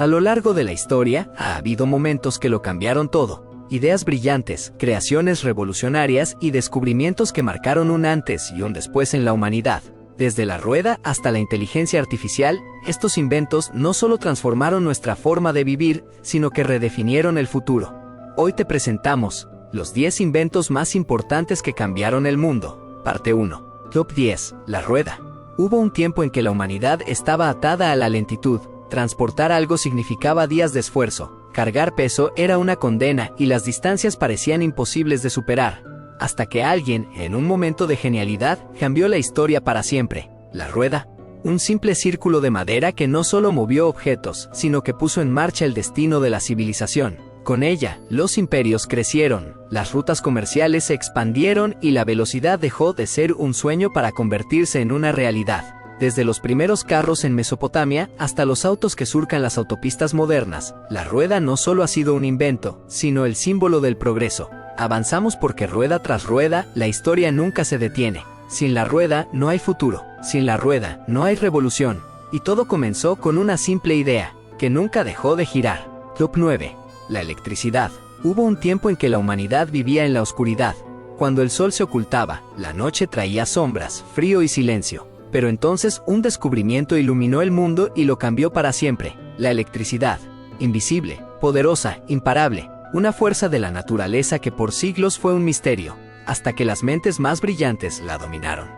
A lo largo de la historia, ha habido momentos que lo cambiaron todo. Ideas brillantes, creaciones revolucionarias y descubrimientos que marcaron un antes y un después en la humanidad. Desde la rueda hasta la inteligencia artificial, estos inventos no solo transformaron nuestra forma de vivir, sino que redefinieron el futuro. Hoy te presentamos los 10 inventos más importantes que cambiaron el mundo. Parte 1. Top 10. La rueda. Hubo un tiempo en que la humanidad estaba atada a la lentitud. Transportar algo significaba días de esfuerzo. Cargar peso era una condena y las distancias parecían imposibles de superar. Hasta que alguien, en un momento de genialidad, cambió la historia para siempre. La rueda. Un simple círculo de madera que no solo movió objetos, sino que puso en marcha el destino de la civilización. Con ella, los imperios crecieron, las rutas comerciales se expandieron y la velocidad dejó de ser un sueño para convertirse en una realidad. Desde los primeros carros en Mesopotamia hasta los autos que surcan las autopistas modernas, la rueda no solo ha sido un invento, sino el símbolo del progreso. Avanzamos porque rueda tras rueda, la historia nunca se detiene. Sin la rueda no hay futuro, sin la rueda no hay revolución. Y todo comenzó con una simple idea, que nunca dejó de girar. Top 9. La electricidad. Hubo un tiempo en que la humanidad vivía en la oscuridad. Cuando el sol se ocultaba, la noche traía sombras, frío y silencio. Pero entonces un descubrimiento iluminó el mundo y lo cambió para siempre. La electricidad. Invisible, poderosa, imparable. Una fuerza de la naturaleza que por siglos fue un misterio, hasta que las mentes más brillantes la dominaron.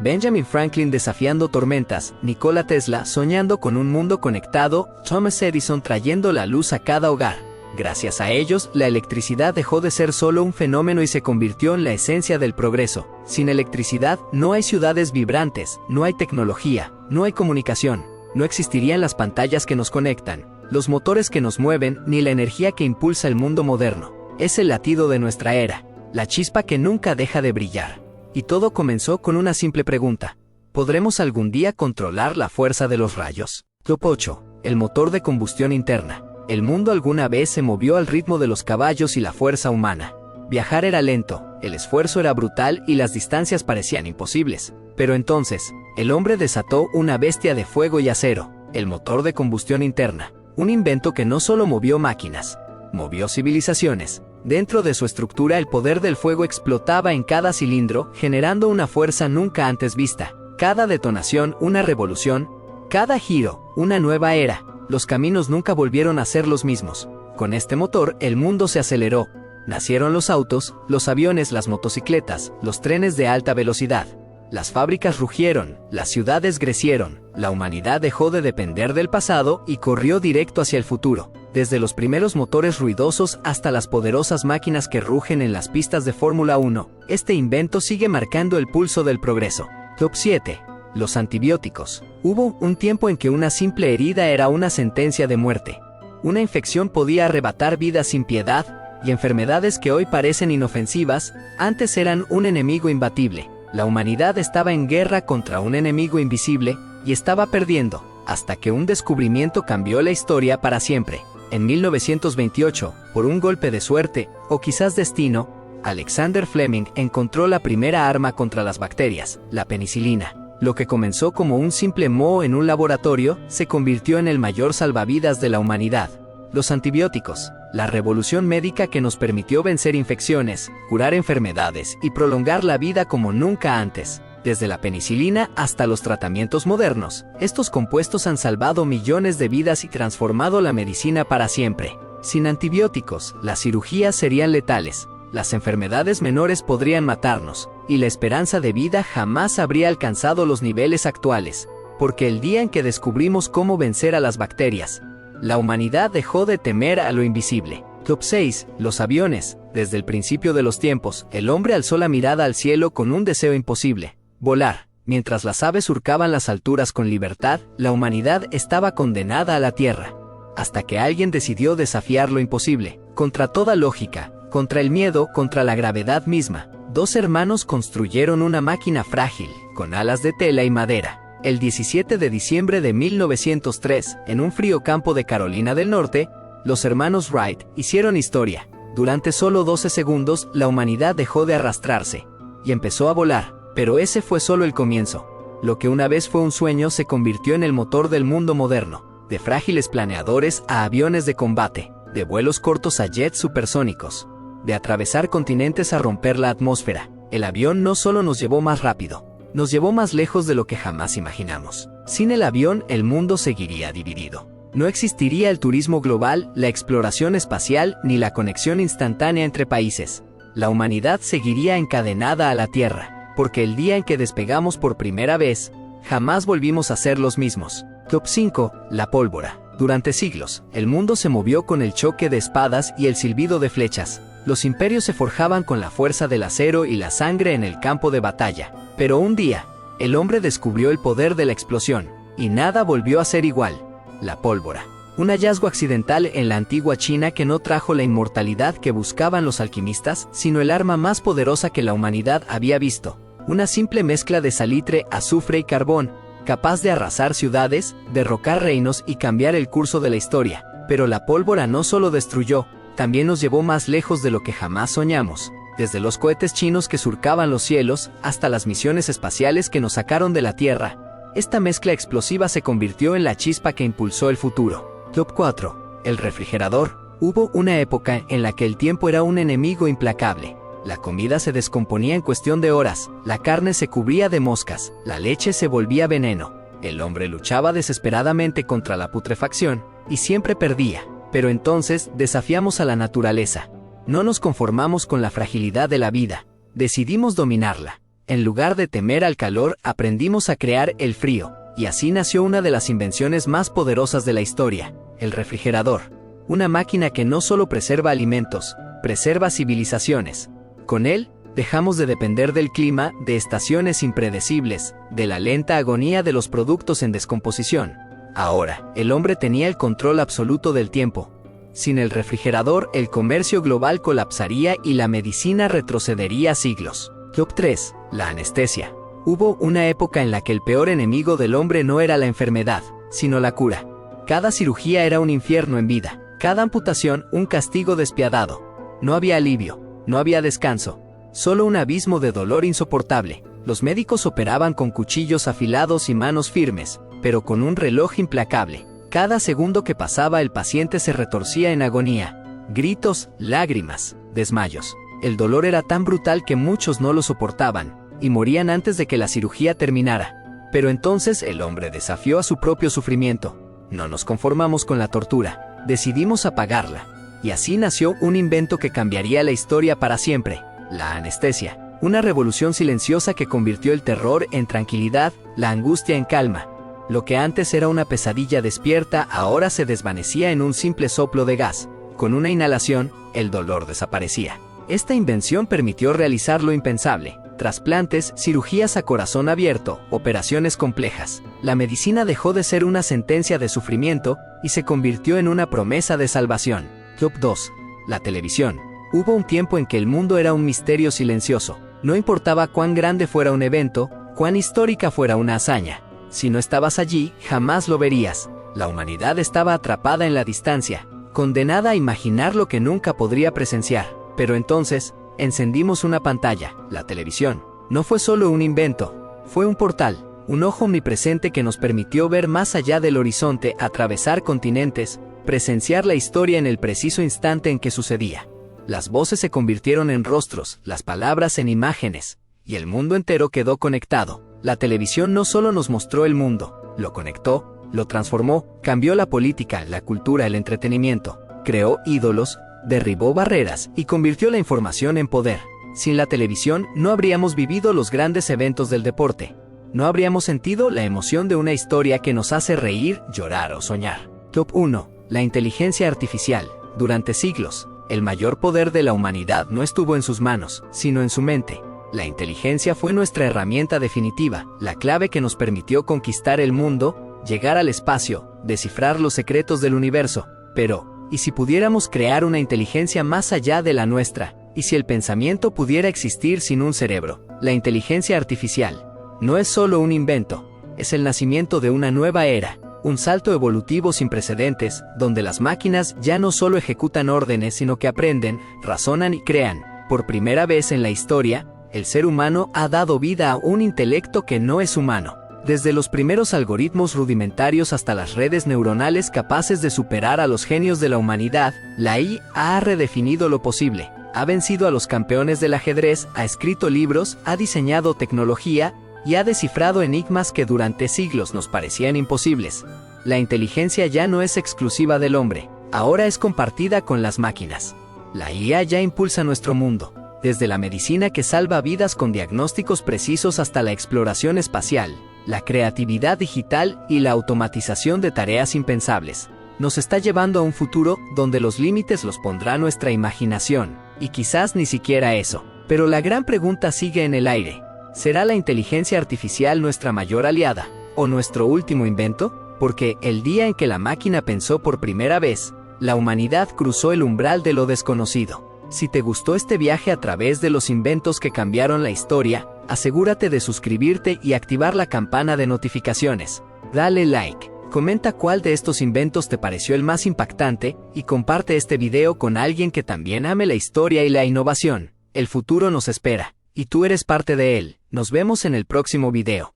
Benjamin Franklin desafiando tormentas, Nikola Tesla soñando con un mundo conectado, Thomas Edison trayendo la luz a cada hogar. Gracias a ellos, la electricidad dejó de ser solo un fenómeno y se convirtió en la esencia del progreso. Sin electricidad, no hay ciudades vibrantes, no hay tecnología, no hay comunicación, no existirían las pantallas que nos conectan, los motores que nos mueven, ni la energía que impulsa el mundo moderno. Es el latido de nuestra era, la chispa que nunca deja de brillar. Y todo comenzó con una simple pregunta. ¿Podremos algún día controlar la fuerza de los rayos? Top 8. El motor de combustión interna. El mundo alguna vez se movió al ritmo de los caballos y la fuerza humana. Viajar era lento, el esfuerzo era brutal y las distancias parecían imposibles. Pero entonces, el hombre desató una bestia de fuego y acero, el motor de combustión interna. Un invento que no solo movió máquinas, movió civilizaciones. Dentro de su estructura el poder del fuego explotaba en cada cilindro, generando una fuerza nunca antes vista. Cada detonación, una revolución. Cada giro, una nueva era. Los caminos nunca volvieron a ser los mismos. Con este motor, el mundo se aceleró. Nacieron los autos, los aviones, las motocicletas, los trenes de alta velocidad. Las fábricas rugieron, las ciudades crecieron, la humanidad dejó de depender del pasado y corrió directo hacia el futuro. Desde los primeros motores ruidosos hasta las poderosas máquinas que rugen en las pistas de Fórmula 1, este invento sigue marcando el pulso del progreso. Top 7. Los antibióticos. Hubo un tiempo en que una simple herida era una sentencia de muerte. Una infección podía arrebatar vidas sin piedad, y enfermedades que hoy parecen inofensivas, antes eran un enemigo imbatible. La humanidad estaba en guerra contra un enemigo invisible, y estaba perdiendo, hasta que un descubrimiento cambió la historia para siempre. En 1928, por un golpe de suerte, o quizás destino, Alexander Fleming encontró la primera arma contra las bacterias, la penicilina. Lo que comenzó como un simple moho en un laboratorio, se convirtió en el mayor salvavidas de la humanidad. Los antibióticos, la revolución médica que nos permitió vencer infecciones, curar enfermedades y prolongar la vida como nunca antes. Desde la penicilina hasta los tratamientos modernos, estos compuestos han salvado millones de vidas y transformado la medicina para siempre. Sin antibióticos, las cirugías serían letales, las enfermedades menores podrían matarnos, y la esperanza de vida jamás habría alcanzado los niveles actuales, porque el día en que descubrimos cómo vencer a las bacterias, la humanidad dejó de temer a lo invisible. Top 6. Los aviones. Desde el principio de los tiempos, el hombre alzó la mirada al cielo con un deseo imposible: volar. Mientras las aves surcaban las alturas con libertad, la humanidad estaba condenada a la tierra. Hasta que alguien decidió desafiar lo imposible, contra toda lógica, contra el miedo, contra la gravedad misma. Dos hermanos construyeron una máquina frágil, con alas de tela y madera. El 17 de diciembre de 1903, en un frío campo de Carolina del Norte, los hermanos Wright hicieron historia. Durante solo 12 segundos, la humanidad dejó de arrastrarse y empezó a volar. Pero ese fue solo el comienzo. Lo que una vez fue un sueño se convirtió en el motor del mundo moderno. de frágiles planeadores a aviones de combate, de vuelos cortos a jets supersónicos, de atravesar continentes a romper la atmósfera. El avión no solo nos llevó más rápido, nos llevó más lejos de lo que jamás imaginamos. Sin el avión, el mundo seguiría dividido. No existiría el turismo global, la exploración espacial, ni la conexión instantánea entre países. La humanidad seguiría encadenada a la Tierra, porque el día en que despegamos por primera vez, jamás volvimos a ser los mismos. Top 5. La pólvora. Durante siglos, el mundo se movió con el choque de espadas y el silbido de flechas. Los imperios se forjaban con la fuerza del acero y la sangre en el campo de batalla. Pero un día, el hombre descubrió el poder de la explosión, y nada volvió a ser igual. La pólvora. Un hallazgo accidental en la antigua China que no trajo la inmortalidad que buscaban los alquimistas, sino el arma más poderosa que la humanidad había visto. Una simple mezcla de salitre, azufre y carbón, capaz de arrasar ciudades, derrocar reinos y cambiar el curso de la historia. Pero la pólvora no solo destruyó, también nos llevó más lejos de lo que jamás soñamos. Desde los cohetes chinos que surcaban los cielos, hasta las misiones espaciales que nos sacaron de la Tierra, esta mezcla explosiva se convirtió en la chispa que impulsó el futuro. Top 4. El refrigerador. Hubo una época en la que el tiempo era un enemigo implacable. La comida se descomponía en cuestión de horas, la carne se cubría de moscas, la leche se volvía veneno. El hombre luchaba desesperadamente contra la putrefacción, y siempre perdía. Pero entonces desafiamos a la naturaleza. No nos conformamos con la fragilidad de la vida, decidimos dominarla. En lugar de temer al calor, aprendimos a crear el frío, y así nació una de las invenciones más poderosas de la historia, el refrigerador. Una máquina que no solo preserva alimentos, preserva civilizaciones. Con él, dejamos de depender del clima, de estaciones impredecibles, de la lenta agonía de los productos en descomposición. Ahora, el hombre tenía el control absoluto del tiempo. Sin el refrigerador, el comercio global colapsaría y la medicina retrocedería siglos. Top 3. La anestesia. Hubo una época en la que el peor enemigo del hombre no era la enfermedad, sino la cura. Cada cirugía era un infierno en vida, cada amputación un castigo despiadado. No había alivio, no había descanso, solo un abismo de dolor insoportable. Los médicos operaban con cuchillos afilados y manos firmes, pero con un reloj implacable. Cada segundo que pasaba el paciente se retorcía en agonía. Gritos, lágrimas, desmayos. El dolor era tan brutal que muchos no lo soportaban, y morían antes de que la cirugía terminara. Pero entonces el hombre desafió a su propio sufrimiento. No nos conformamos con la tortura, decidimos apagarla. Y así nació un invento que cambiaría la historia para siempre: la anestesia. Una revolución silenciosa que convirtió el terror en tranquilidad, la angustia en calma. Lo que antes era una pesadilla despierta ahora se desvanecía en un simple soplo de gas. Con una inhalación, el dolor desaparecía. Esta invención permitió realizar lo impensable: trasplantes, cirugías a corazón abierto, operaciones complejas. La medicina dejó de ser una sentencia de sufrimiento y se convirtió en una promesa de salvación. Top 2. La televisión. Hubo un tiempo en que el mundo era un misterio silencioso. No importaba cuán grande fuera un evento, cuán histórica fuera una hazaña. Si no estabas allí, jamás lo verías. La humanidad estaba atrapada en la distancia, condenada a imaginar lo que nunca podría presenciar. Pero entonces, encendimos una pantalla, la televisión. No fue solo un invento, fue un portal, un ojo omnipresente que nos permitió ver más allá del horizonte, atravesar continentes, presenciar la historia en el preciso instante en que sucedía. Las voces se convirtieron en rostros, las palabras en imágenes, y el mundo entero quedó conectado. La televisión no solo nos mostró el mundo, lo conectó, lo transformó, cambió la política, la cultura, el entretenimiento, creó ídolos, derribó barreras y convirtió la información en poder. Sin la televisión no habríamos vivido los grandes eventos del deporte. No habríamos sentido la emoción de una historia que nos hace reír, llorar o soñar. Top 1. La inteligencia artificial. Durante siglos, el mayor poder de la humanidad no estuvo en sus manos, sino en su mente. La inteligencia fue nuestra herramienta definitiva, la clave que nos permitió conquistar el mundo, llegar al espacio, descifrar los secretos del universo. Pero, ¿y si pudiéramos crear una inteligencia más allá de la nuestra? ¿Y si el pensamiento pudiera existir sin un cerebro? La inteligencia artificial no es solo un invento, es el nacimiento de una nueva era, un salto evolutivo sin precedentes, donde las máquinas ya no solo ejecutan órdenes, sino que aprenden, razonan y crean. Por primera vez en la historia, el ser humano ha dado vida a un intelecto que no es humano. Desde los primeros algoritmos rudimentarios hasta las redes neuronales capaces de superar a los genios de la humanidad, la IA ha redefinido lo posible, ha vencido a los campeones del ajedrez, ha escrito libros, ha diseñado tecnología y ha descifrado enigmas que durante siglos nos parecían imposibles. La inteligencia ya no es exclusiva del hombre, ahora es compartida con las máquinas. La IA ya impulsa nuestro mundo, desde la medicina que salva vidas con diagnósticos precisos hasta la exploración espacial, la creatividad digital y la automatización de tareas impensables. Nos está llevando a un futuro donde los límites los pondrá nuestra imaginación, y quizás ni siquiera eso. Pero la gran pregunta sigue en el aire. ¿Será la inteligencia artificial nuestra mayor aliada, o nuestro último invento? Porque el día en que la máquina pensó por primera vez, la humanidad cruzó el umbral de lo desconocido. Si te gustó este viaje a través de los inventos que cambiaron la historia, asegúrate de suscribirte y activar la campana de notificaciones. Dale like, comenta cuál de estos inventos te pareció el más impactante y comparte este video con alguien que también ame la historia y la innovación. El futuro nos espera, y tú eres parte de él. Nos vemos en el próximo video.